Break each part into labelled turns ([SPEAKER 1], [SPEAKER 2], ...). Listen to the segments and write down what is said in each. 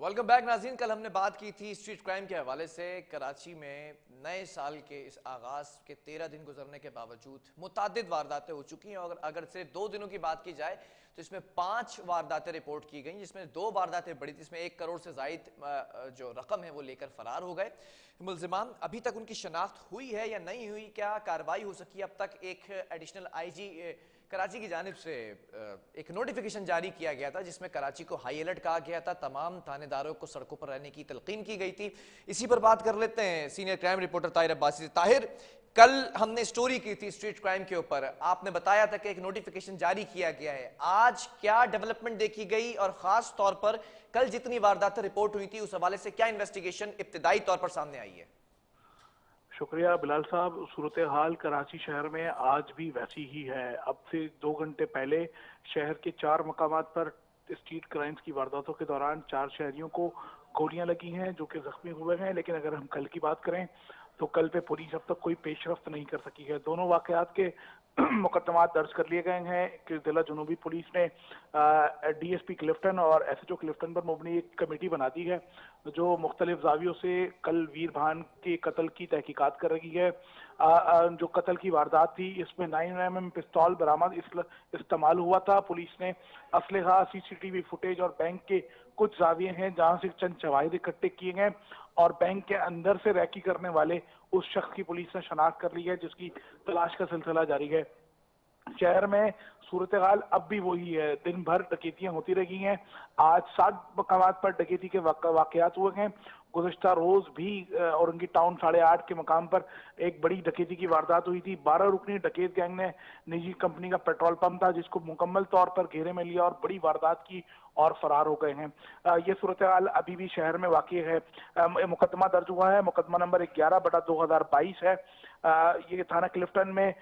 [SPEAKER 1] Welcome back नाज़रीन। कल हमने बात की थी स्ट्रीट क्राइम के हवाले से। कराची में नए साल के इस आगाज़ के 13 दिन गुजरने के बावजूद मुतादिद वारदातें हो चुकी हैं और अगर सिर्फ 2 दिनों की बात की जाए तो इसमें 5 वारदातें रिपोर्ट की गई, जिसमें 2 वारदातें बड़ी थी। इसमें 1 करोड़ से ज़ायद जो रकम है वो लेकर फरार हो गए मुल्ज़िमान। अभी तक उनकी शनाख्त हुई है या नहीं हुई, क्या कार्रवाई हो सकी अब तक? एक एडिशनल आईजी कराची की जानिब से एक नोटिफिकेशन जारी किया गया था जिसमें कराची को हाई अलर्ट कहा गया था, तमाम थानेदारों को सड़कों पर रहने की तलकीन की गई थी। इसी पर बात कर लेते हैं senior crime reporter Tahir Abbasi से। ताहिर, कल हमने स्टोरी की थी स्ट्रीट क्राइम के ऊपर, आपने बताया था कि एक नोटिफिकेशन जारी किया गया है। आज क्या डेवलपमेंट देखी गई और खास तौर पर कल जितनी वारदातें रिपोर्ट हुई थी उस हवाले से क्या इन्वेस्टिगेशन इब्तिदाई तौर पर सामने आई है?
[SPEAKER 2] शुक्रिया बिलाल साहब। सूरत हाल कराची शहर में आज भी वैसी ही है। अब से 2 घंटे पहले शहर के 4 मकामात पर स्ट्रीट क्राइम्स की वारदातों के दौरान 4 शहरियों को गोलियां लगी हैं जो कि जख्मी हुए हैं। लेकिन अगर हम कल की बात करें तो कल पे पुलिस अब तक कोई पेशरफ्त नहीं कर सकी है। दोनों वाकयात के मुकदमा दर्ज कर लिए गए हैं कि जिला जुनूबी पुलिस ने डीएसपी क्लिफ्टन और एसएचओ क्लिफ्टन पर मुबनी एक कमेटी बना दी है जो मुख्तलिफ जावियों से कल वीर भान के कत्ल की तहकीकात कर रही है। जो कत्ल की वारदात थी इसमें 9mm पिस्तौल बरामद इस्तेमाल हुआ था। पुलिस ने असलहा, सीसीटीवी फुटेज और बैंक के कुछ जाविये हैं जहां से चंद शवाहिद इकट्ठे किए गए और बैंक के अंदर से रैकी करने वाले उस शख्स की पुलिस ने शनाख्त कर ली है जिसकी तलाश का सिलसिला जारी है। शहर में सूरत हाल अब भी वही है, दिन भर डकैतियां होती रही हैं। आज 7 मकामात पर डकैती के वाकयात हुए हैं। गुज़श्ता रोज भी औरंगी टाउन 8:30 के मकाम पर एक बड़ी डकैती की वारदात हुई थी। 12 रुकनी डकैत गैंग ने निजी कंपनी का पेट्रोल पंप था जिसको मुकम्मल तौर पर घेरे में लिया और बड़ी वारदात की और फरार हो गए हैं। ये सूरत हाल अभी भी शहर में वाक़ई है। मुकदमा दर्ज हुआ है, मुकदमा नंबर 11/2022 है। ये थाना क्लिफ्टन में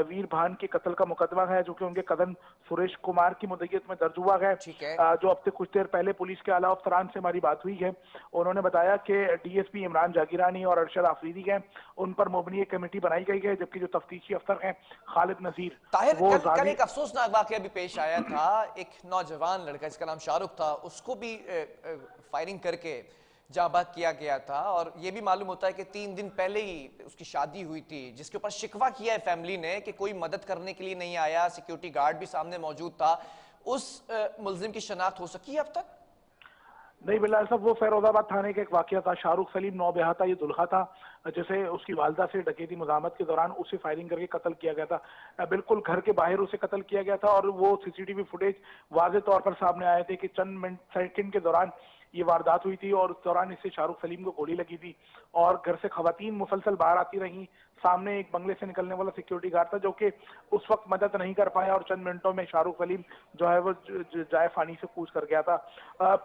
[SPEAKER 2] वीर भान के कत्ल का मुकदमा है जो कि उनके कदम सुरेश कुमार की मुद्दत में दर्ज हुआ है।
[SPEAKER 1] ठीक है।
[SPEAKER 2] जो अब से कुछ देर पहले पुलिस के आला अफसरान से हमारी बात हुई है, उन्होंने बताया कि डीएसपी इमरान जागीरानी और अरशद आफरीदी हैं, उन पर मुबनी एक कमेटी बनाई गई है, जबकि जो तफ्तीशी अफसर हैं खालिद नजीर
[SPEAKER 1] ताहिर,
[SPEAKER 2] वो
[SPEAKER 1] कल एक अफसोसनाक वाकया भी पेश आया था। एक नौजवान लड़का जिसका नाम शाहरुख था, उसको भी फायरिंग करके जाबाज किया गया था और यह भी मालूम होता है कि 3 दिन पहले ही उसकी शादी हुई थी, जिसके ऊपर शिकवा किया है फैमिली ने कि कोई मदद करने के लिए नहीं आया। सिक्योरिटी गार्ड भी सामने मौजूद था। उस मुल्जिम की शनाख्त हो सकी अब तक?
[SPEAKER 2] नहीं बिलाल साहब, वो फैरोजाबाद थाने का एक वाकया था। शाहरुख सलीम नौबेहता ये दुल्हा था जिसे उसकी वालदा से डकैती मुज़ाहमत के दौरान उसे फायरिंग करके कत्ल किया गया था। बिल्कुल घर के बाहर उसे कत्ल किया गया था और वो सीसीटीवी फुटेज वाज़े तौर पर सामने आए थे कि चंद मिनट सेकंड के दौरान ये वारदात हुई थी और उस दौरान इससे शाहरुख सलीम को गोली लगी थी और घर से खवातीन मुसलसल बाहर आती रहीं। सामने एक बंगले से निकलने वाला सिक्योरिटी गार्ड था जो कि उस वक्त मदद नहीं कर पाया और चंद मिनटों में शाहरुख सलीम जो है वो जाए फानी से कूच कर गया था।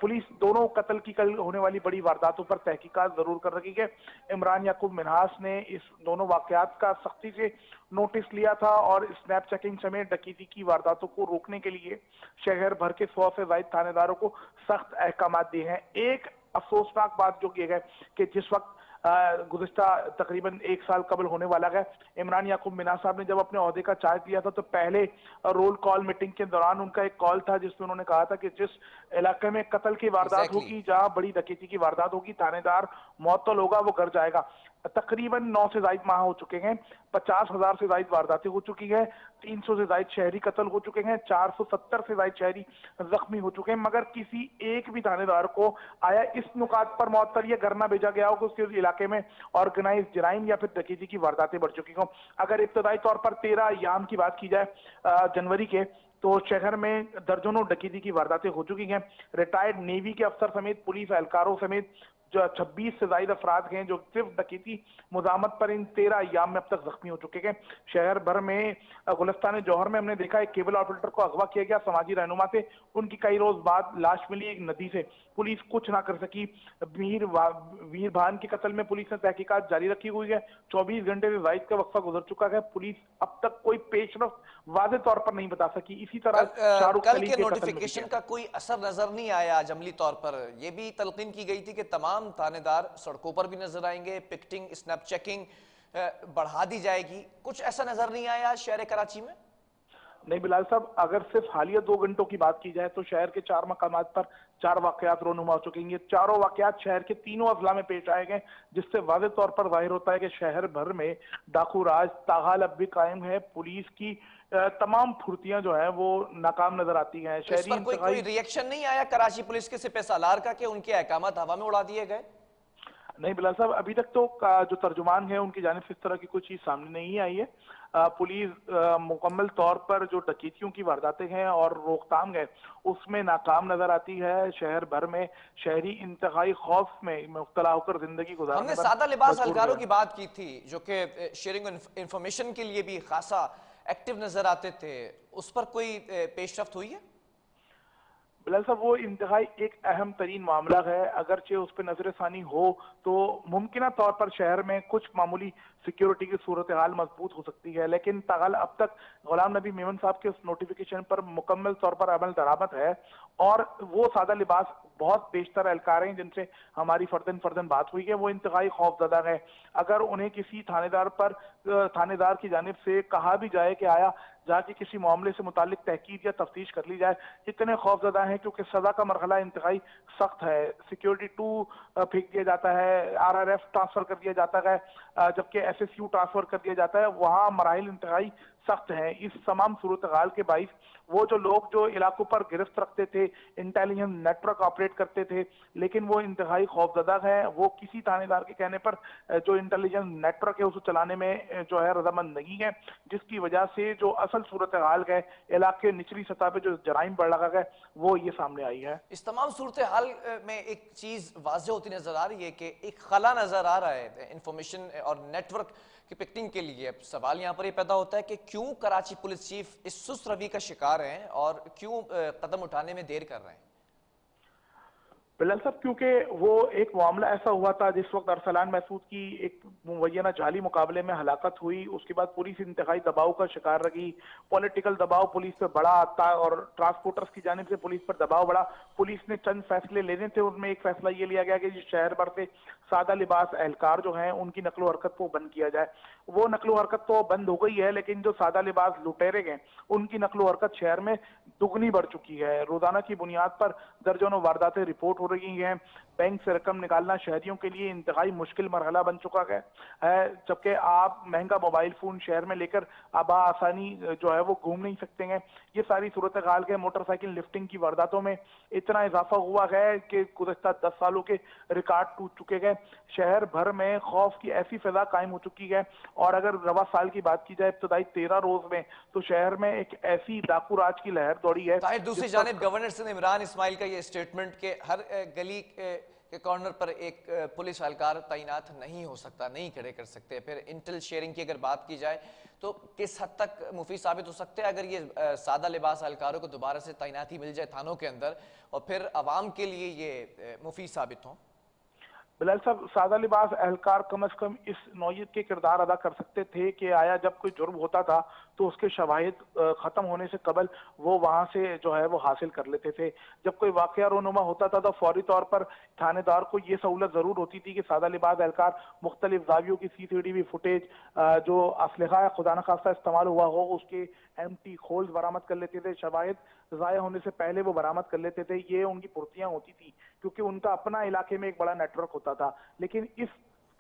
[SPEAKER 2] पुलिस दोनों कत्ल की कल होने वाली बड़ी वारदातों पर तहकीकात जरूर कर रही है। इमरान याकूब मिन्हास ने इस दोनों वाकयात का सख्ती से नोटिस लिया था और स्नैप चेकिंग समेत डकैती की वारदातों को रोकने के लिए शहर भर के 100 से ज्यादा थानेदारों को सख्त अहकाम दिए हैं। एक अफसोसनाक बात जो की है कि जिस वक्त गुज़िश्ता तकरीबन 1 साल कबल होने वाला है, इमरान याकूब मिन्हास साहब ने जब अपने ओहदे का चार्ज लिया था तो पहले रोल कॉल मीटिंग के दौरान उनका एक कॉल था जिसमें उन्होंने कहा था कि जिस इलाके में कत्ल की वारदात होगी, जहां बड़ी डकैती की वारदात होगी, थानेदार मुअत्तल होगा, वो घर जाएगा। तकरीबन 9 से ज्यादा माह हो चुके हैं, 50,000 से ज्यादा वारदातें हो चुकी है, 300 से ज्यादा शहरी कत्ल हो चुके हैं, 470 से ज्यादा शहरी जख्मी हो चुके हैं, मगर किसी एक भी थानेदार को आया इस नुकात पर मुअत्तल या घर ना भेजा गया हो कि उसके इलाके में ऑर्गेनाइज जराइम या फिर डकैती की वारदातें बढ़ चुकी हों। अगर इब्तदाई तौर पर 13 अय्याम की बात की जाए जनवरी के, तो शहर में दर्जनों डकैती की वारदातें हो चुकी हैं। रिटायर्ड नेवी के अफसर समेत पुलिस एहलकारों समेत जो 26 से ज्यादा अफराद हैं जो सिर्फ डकैती मुज़ाहमत पर इन 13 अय्याम में अब तक जख्मी हो चुके हैं। शहर भर में गुलिस्तान जौहर में हमने देखा एक केबल ऑपरेटर को अगवा किया गया समाजी रहनुमा से, उनकी कई रोज बाद लाश मिली एक नदी से, पुलिस कुछ ना कर सकी। वीर भान के कत्ल में पुलिस ने तहकीकात जारी रखी हुई है। 24 घंटे से ज्यादा का वक्फा गुजर चुका है, पुलिस अब तक कोई पेशरफ वाज़े तौर पर नहीं बता सकी। इसी तरह शाहरुख
[SPEAKER 1] कल
[SPEAKER 2] सलीम
[SPEAKER 1] के
[SPEAKER 2] के कत्ल में
[SPEAKER 1] नोटिफिकेशन का कोई असर नजर नहीं आया अमली तौर पर। यह भी तलकीन की गई थी कि तमाम थानेदार सड़कों पर भी नजर आएंगे, पिकेटिंग, स्नैप चेकिंग बढ़ा दी जाएगी। कुछ ऐसा नजर नहीं आया शहर कराची में?
[SPEAKER 2] नहीं बिलाल साहब, अगर सिर्फ हालिया 2 घंटों की बात की जाए तो शहर के 4 मकामात पर 4 वाकयात रोनुमा हो चुके हैं। ये चारों वाकयात शहर के तीनों अजला में पेश आए गए, जिससे वाज़ेह तौर पर जाहिर होता है कि शहर भर में डाकू राज ताहाल अब भी कायम है। पुलिस की तमाम फुर्तियां जो है वो नाकाम नजर आती हैं।
[SPEAKER 1] तो इस
[SPEAKER 2] शहरी
[SPEAKER 1] पर कोई कोई
[SPEAKER 2] इंतहाई
[SPEAKER 1] रिएक्शन नहीं आया कराची पुलिस के सिपह सालार का कि उनके अहकामात हवा में उड़ा दिए गए?
[SPEAKER 2] नहीं बिलाल साहब, अभी तक तो जो तर्जुमान है उनकी जानिब से इस तरह की कोई चीज सामने नहीं आई है। पुलिस मुकम्मल तौर पर जो डकैतियों की वारदातें हैं और रोकथाम है उसमें नाकाम नजर आती है। शहर भर में शहरी इंतहाई खौफ में मुब्तला होकर जिंदगी गुजारने
[SPEAKER 1] हमने
[SPEAKER 2] पर
[SPEAKER 1] सादा लिबास
[SPEAKER 2] मजबूर
[SPEAKER 1] हलकारों
[SPEAKER 2] हुए।
[SPEAKER 1] की बात की थी जो कि शेयरिंग इंफॉर्मेशन के लिए भी खासा एक्टिव नजर आते थे, उस पर कोई पेशरफ्त हुई है?
[SPEAKER 2] बिलाल साहब, वो इंतहाई एक अहम तरीन मामला है। अगरचे उस पर नजरसानी हो तो मुमकिन तौर पर शहर में कुछ मामूली सिक्योरिटी की सूरत हाल मजबूत हो सकती है, लेकिन ताहाल अब तक गुलाम नबी मेमन साहब के उस नोटिफिकेशन पर मुकम्मल तौर पर अमल दरामद है। और वो सादा लिबास बहुत बेशतर एहलकार हैं जिनसे हमारी फर्दन फर्दन बात हुई है, वो इंतहाई खौफजदा है। अगर उन्हें किसी थानेदार की जानिब से कहा भी जाए कि आया जाके किसी मामले से मुतालिक तहकीक या तफ्तीश कर ली जाए, इतने खौफजदा हैं क्योंकि सजा का मरहला इंतहाई सख्त है। सिक्योरिटी 2 फेंक दिया जाता है, RRF ट्रांसफर कर दिया जाता है, जबकि SSU ट्रांसफर कर दिया जाता है। वहाँ मराहिल इंतहाई सख्त है। इस तमाम सूरत हाल के बाइस वो जो लोग जो इलाकों पर गिरफ्त रखते थे, इंटेलिजेंस नेटवर्क ऑपरेट करते थे, लेकिन वो इंतहाई खौफजदा है। वो किसी थानेदार के कहने पर जो इंटेलिजेंस नेटवर्क है उसको चलाने में जो है रजामंद नहीं है, जिसकी वजह से जो असल सूरत हाल है इलाके निचली सतह पे जो जराइम बढ़ रहा है वो ये सामने आई है।
[SPEAKER 1] इस तमाम सूरत हाल में एक चीज वाज़ेह होती नजर आ रही है कि एक खला नजर आ रहा है इंफॉर्मेशन और नेटवर्क की पिकटिंग के लिए। अब सवाल यहाँ पर ये पैदा होता है कि क्यों कराची पुलिस चीफ इस सुस्त रवि का शिकार हैं और क्यों कदम उठाने में देर कर रहे हैं?
[SPEAKER 2] बिलाल साहब, क्योंकि वो एक मामला ऐसा हुआ था जिस वक्त अरसलान महसूद की एक मुबैना जाली मुकाबले में हलाकत हुई, उसके बाद पुलिस इंतहाई दबाव का शिकार रही। पॉलिटिकल दबाव पुलिस पर बड़ा आता और ट्रांसपोर्टर्स की जानिब से पुलिस पर दबाव बढ़ा। पुलिस ने चंद फैसले लेने थे, उनमें एक फैसला ये लिया गया कि शहर भर से सादा लिबास एहलकार जो हैं उनकी नकलो हरकत को बंद किया जाए। वो नकलो हरकत तो बंद हो गई है, लेकिन जो सादा लिबास लुटेरे गए उनकी नकलो हरकत शहर में दुगनी बढ़ चुकी है। रोजाना की बुनियाद पर दर्जनों वारदातें रिपोर्ट हो रही हैं। बैंक से रकम निकालना शहरियों के लिए इंतहाई मुश्किल मरहला बन चुका है, जबकि आप महंगा मोबाइल फोन शहर में लेकर अब आसानी जो है वो घूम नहीं सकते हैं। ये सारी सूरत हाल के मोटरसाइकिल लिफ्टिंग की वारदातों में इतना इजाफा हुआ है कि गुज़श्ता 10 सालों के रिकॉर्ड टूट चुके हैं। शहर भर में खौफ की ऐसी फिजा कायम हो चुकी है। और अगर रवा साल की बात की जाए इब्तदाई 13 रोज में, तो शहर में एक ऐसी डाकू राज की लहर दौड़ी है
[SPEAKER 1] ताहिर, दूसरी
[SPEAKER 2] जिस
[SPEAKER 1] जानिब
[SPEAKER 2] पर
[SPEAKER 1] गवर्नर सिंध इमरान इस्माइल का ये स्टेटमेंट कि हर गली के कॉर्नर पर एक पुलिस एहलकार तैनात नहीं हो सकता, नहीं खड़े कर सकते। फिर इंटेल शेयरिंग की अगर बात की जाए तो किस हद तक मुफीद साबित हो सकते हैं अगर ये सादा लिबास एहलकारों को दोबारा से तैनाती मिल जाए थानों के अंदर और फिर आवाम के लिए ये मुफीद साबित हो?
[SPEAKER 2] बिलाल साहब, सादा लिबास एहलकार कम से कम इस नौयत के किरदार अदा कर सकते थे कि आया जब कोई जुर्म होता था तो उसके शवाहिद खत्म होने से कबल वो वहां से जो है वो हासिल कर लेते थे। जब कोई वाकया रोनुमा होता था तो फौरी तौर पर थानेदार को ये सहूलत जरूर होती थी कि सादा लिबास एहलकार मुख्तलिफ जावियों की CCTV फुटेज, जो असलहा खुदा न खास्ता इस्तेमाल हुआ हो उसके एम्प्टी खोल्स बरामद कर लेते थे। शवाहिद जाया होने से पहले वो बरामद कर लेते थे। ये उनकी फुर्तियां होती थी क्योंकि उनका अपना इलाके में एक बड़ा नेटवर्क होता था। लेकिन इस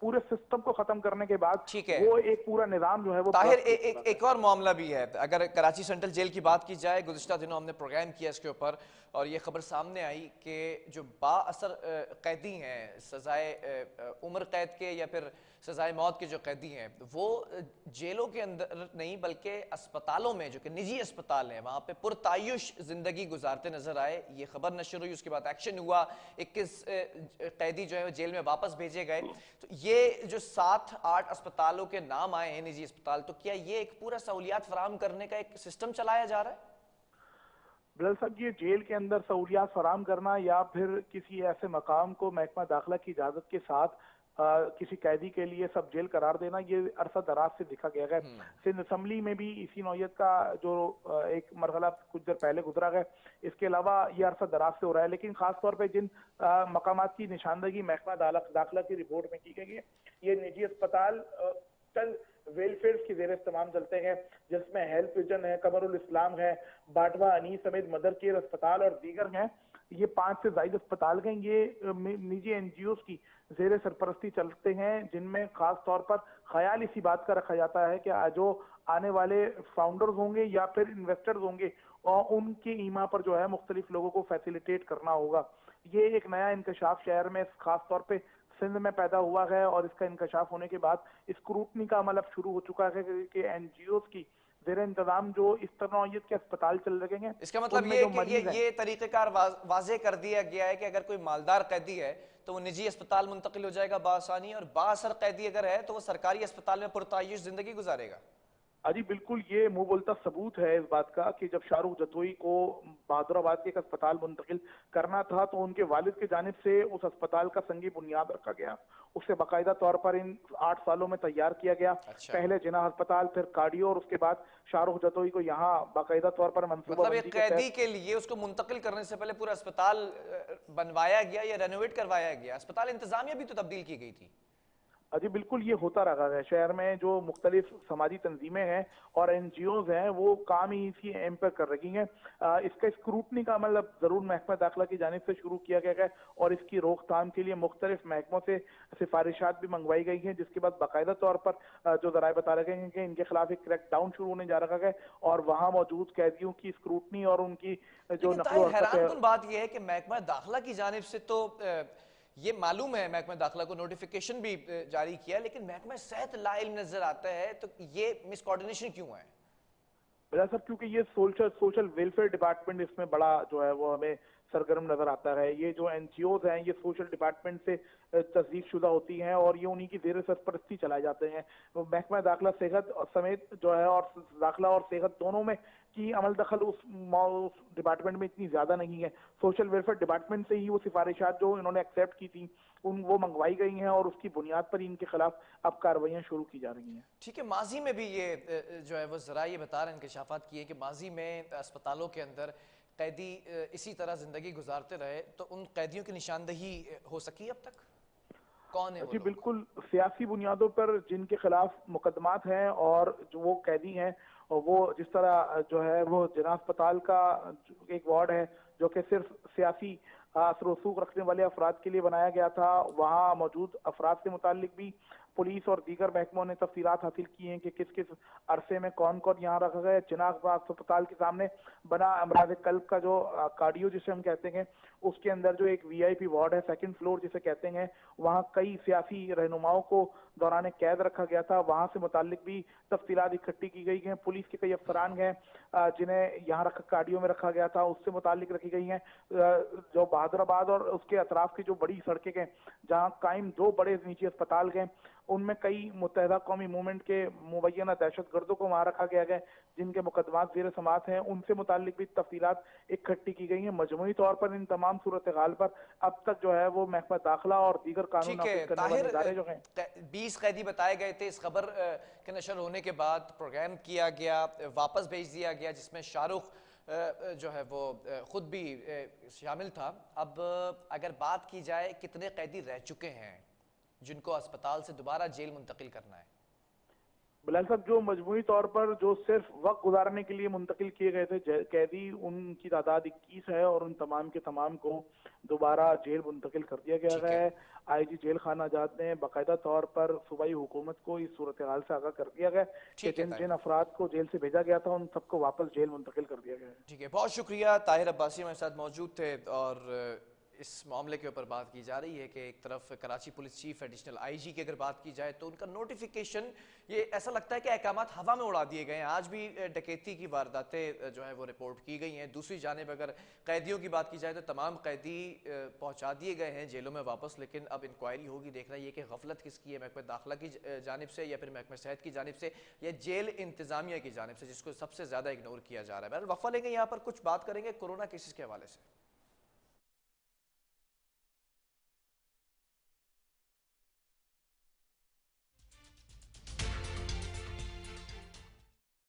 [SPEAKER 2] पूरे सिस्टम को खत्म करने के बाद
[SPEAKER 1] ठीक है
[SPEAKER 2] वो एक पूरा निजाम जो है वो
[SPEAKER 1] ताहिर,
[SPEAKER 2] ध्वस्त हो चुका है।
[SPEAKER 1] एक और मामला भी है। अगर कराची सेंट्रल जेल की बात की जाए, गुज़िश्ता दिनों हमने प्रोग्राम किया इसके ऊपर और ये खबर सामने आई कि जो बाअसर कैदी हैं, सजाए उम्र कैद के या फिर सजाए मौत के जो कैदी हैं, वो जेलों के अंदर नहीं बल्कि अस्पतालों में, जो कि निजी अस्पताल हैं, वहाँ पे पुरतायुश जिंदगी गुजारते नजर आए। ये खबर नशर हुई, उसके बाद एक्शन हुआ, 21 कैदी जो है जेल में वापस भेजे गए। तो ये जो 7-8 अस्पतालों के नाम आए हैं निजी अस्पताल, तो क्या ये एक पूरा सहूलियात फराहम करने का एक सिस्टम चलाया जा रहा है?
[SPEAKER 2] बिलाल साहब, ये जेल के अंदर सहूलियात फराम करना या फिर किसी ऐसे मकाम को महकमा दाखिला की इजाजत के साथ किसी कैदी के लिए सब जेल करार देना, ये अरसा दराज से देखा गया है। सिंध असम्बली में भी इसी नौयत का जो एक मरहला कुछ देर पहले गुजरा है। इसके अलावा ये अरसा दराज से हो रहा है, लेकिन खास तौर पे जिन मकामात की निशानदगी महकमा दाखिला की रिपोर्ट में की गई है, ये निजी अस्पताल चंद वेलफेयर की जेर इस्तेमाम चलते हैं, जिसमें हेल्थ विजन है, कमरुल इस्लाम है, बाटवा अनीस समेत मदर केयर अस्पताल और दीगर हैं। ये 5 से ज्यादा अस्पताल हैं, ये निजी एनजीओ की जेर सरपरस्ती चलते हैं, जिनमें खास तौर पर ख्याल इसी बात का रखा जाता है कि जो आने वाले फाउंडर्स होंगे या फिर इन्वेस्टर्स होंगे और उनके ईमा पर जो है मुख्तलिफ लोगों को फैसिलिटेट करना होगा। ये एक नया इंकशाफ शहर में खास तौर पे सिंध में पैदा हुआ है और इसका इंकशाफ होने के बाद स्क्रूटनी का अमल अब शुरू हो चुका है कि एनजीओ की जेर इंतजाम जो इस तरह के अस्पताल चल रहे हैं,
[SPEAKER 1] इसका मतलब
[SPEAKER 2] उनमें
[SPEAKER 1] ये
[SPEAKER 2] जो
[SPEAKER 1] है कि
[SPEAKER 2] मरीज हैं।
[SPEAKER 1] ये तरीक़ेकार वाज़ेह कर दिया गया है कि अगर कोई मालदार कैदी है तो वो निजी अस्पताल मुंतकिल हो जाएगा बासानी, और बाअसर कैदी अगर है तो वो सरकारी अस्पताल में पुरतायुश जिंदगी गुजारेगा।
[SPEAKER 2] अजी बिल्कुल, ये मुंह बोलता सबूत है इस बात का कि जब शाहरुख जतोई को बहादुराबाद के एक अस्पताल मुंतकिल करना था तो उनके वालिद की जानिब से उस अस्पताल का संगी बुनियाद रखा गया, उसे बाकायदा तौर पर इन 8 सालों में तैयार किया गया।
[SPEAKER 1] अच्छा,
[SPEAKER 2] पहले जिना अस्पताल, फिर कार्डियो, और उसके बाद शाहरुख जतोई को यहाँ बाकायदा तौर पर
[SPEAKER 1] मतलब
[SPEAKER 2] मंसूबाबंदी
[SPEAKER 1] एक
[SPEAKER 2] के
[SPEAKER 1] कैदी
[SPEAKER 2] तहत।
[SPEAKER 1] के लिए उसको मुंतकिल करने से पहले पूरा अस्पताल बनवाया गया या रेनोवेट करवाया गया, अस्पताल इंतजामिया भी तो तब्दील की गई थी।
[SPEAKER 2] अजी बिल्कुल, ये होता रहा है। शहर में जो मुख्तलिफ समाजी तंजीमें हैं और एनजीओज हैं वो काम ही इसी एम पर कर रही हैं। इसका स्क्रूटनी का अमल अब जरूर महकमा दाखिला की जानिब से शुरू किया गया है और इसकी रोकथाम के लिए मुख्तलिफ महकमों से सिफारिशात भी मंगवाई गई हैं, जिसके बाद बाकायदा तौर पर जो जराए बता रहे हैं कि इनके खिलाफ एक क्रैकडाउन शुरू होने जा रहा है और वहाँ मौजूद कैदियों की स्क्रूटनी और उनकी जो
[SPEAKER 1] लेकिन
[SPEAKER 2] नकलो
[SPEAKER 1] ताहिर,
[SPEAKER 2] हरकत है।
[SPEAKER 1] हैरानकुन बात यह है कि महकमा दाखिला की जानिब से तो ये मालूम है, महकमा दाखिला को नोटिफिकेशन भी जारी किया, लेकिन महकमा सेहत लाइल नजर आता है, तो ये मिसकोऑर्डिनेशन क्यों है?
[SPEAKER 2] बजा साहब, क्योंकि ये सोशल वेलफेयर डिपार्टमेंट इसमें बड़ा जो है वो हमें सरगर्म नजर आता है। ये जो एनजीओज हैं ये सोशल डिपार्टमेंट से तस्दीक शुदा होती हैं और ये उन्हीं की जेर सरपरस्ती चलाए जाते हैं। तो महकमा दाखिला सेहत समेत जो है और दाखिला और सेहत दोनों में की अमल दखल उस डिपार्टमेंट में इतनी ज्यादा नहीं है। सोशल वेलफेयर डिपार्टमेंट से ही वो सिफारिशात जो इन्होंने एक्सेप्ट की थी वो मंगवाई गई हैं और उसकी बुनियाद पर इनके खिलाफ अब कार्रवाइयां शुरू की जा रही हैं।
[SPEAKER 1] ठीक है, माजी में भी ये जो है वो जरा ये बता रहे हैं, इंकशाफात किए कि माजी में अस्पतालों के अंदर कैदी इसी तरह जिंदगी गुजारते रहे, तो उन कैदियों की निशानदही हो सकी अब तक? कौन है वो
[SPEAKER 2] जी
[SPEAKER 1] लोग?
[SPEAKER 2] बिल्कुल, सियासी बुनियादों पर जिनके खिलाफ मुकदमात हैं और जो वो कैदी हैं, और वो जिस तरह जो है वो जिना अस्पताल का एक वार्ड है जो कि सिर्फ सियासी असर रसूख रखने वाले अफराद के लिए बनाया गया था, वहाँ मौजूद अफराद से मुतालिक भी पुलिस और दीगर महकमों ने तफसीलात हासिल की हैं कि किस किस अरसे में कौन कौन यहाँ रखा गया। जिना अस्पताल के सामने बना अमराज कल्ब का जो कार्डियो जिसे हम कहते हैं, उसके अंदर जो एक वीआईपी वार्ड है, सेकंड फ्लोर जिसे कहते हैं, वहाँ कई सियासी रहनुमाओं को दौरान कैद रखा गया था। वहां से मुतालिक भी तफसीलात इकट्ठी की गई हैं। पुलिस के कई अफसरान हैं जिन्हें यहाँ कार्डियो में रखा गया था, उससे मुतालिक रखी गई हैं। जो बहादुराबाद और उसके अतराफ की जो बड़ी सड़कें हैं जहाँ कायम 2 बड़े निजी अस्पताल हैं, उनमें कई मुत्तहदा कौमी मूवमेंट के मुबैना दहशतगर्दों को वहां रखा गया है जिनके मुकदमात जेर समात हैं, उनसे मुतालिक भी तफसीलात इकट्ठी की गई हैं। मजमूई तौर पर इन तमाम सूरत हाल पर अब तक जो है वो महकमा दाखिला और दीगर कानून
[SPEAKER 1] ठीक है
[SPEAKER 2] नाफिज करने वाले
[SPEAKER 1] ताहिर,
[SPEAKER 2] इदारे जो हैं।
[SPEAKER 1] 20 कैदी बताए गए थे। इस खबर के नशर होने के बाद प्रोग्राम किया गया, वापस भेज दिया गया, जिसमें शाहरुख जो है वो खुद भी शामिल था। अब अगर बात की जाए कितने कैदी रह चुके हैं जिनको अस्पताल से दोबारा जेल मुंतकिल करना है?
[SPEAKER 2] बिलाल साहब, जो मजमूई तौर पर जो सिर्फ वक्त गुजारने के लिए मुंतकिल किए गए थे कैदी, उनकी तादाद 21 है और उन तमाम के तमाम को दोबारा जेल मुंतकिल कर दिया गया
[SPEAKER 1] ठीक है,
[SPEAKER 2] है। आईजी जेल खाना आजाद ने बाकायदा तौर पर सूबाई हुकूमत को इस सूरत हाल से आगाह कर दिया गया कि
[SPEAKER 1] ठीक है
[SPEAKER 2] जिन
[SPEAKER 1] ताहिर।
[SPEAKER 2] जिन अफराद को जेल से भेजा गया था उन सबको वापस जेल मुंतकिल कर दिया गया है।
[SPEAKER 1] ठीक है, बहुत शुक्रिया। ताहिर अब्बासी हमारे साथ मौजूद थे और इस मामले के ऊपर बात की जा रही है कि एक तरफ Karachi police chief additional IG की अगर बात की जाए तो उनका नोटिफिकेशन, ये ऐसा लगता है कि अहकामात हवा में उड़ा दिए गए हैं। आज भी डकैती की वारदातें जो है वो रिपोर्ट की गई हैं। दूसरी जानिब अगर कैदियों की बात की जाए तो तमाम कैदी पहुंचा दिए गए हैं जेलों में वापस, लेकिन अब इंक्वायरी होगी, देखना ये कि गफलत किसकी है, महकमा दाखिला की जानिब से या फिर महकमा सेहत की जानिब से या जेल इंतजामिया की जानिब से, जिसको सबसे ज़्यादा इग्नोर किया जा रहा है। वक्फा लेंगे, यहाँ पर कुछ बात करेंगे कोरोना केसेस के हवाले से।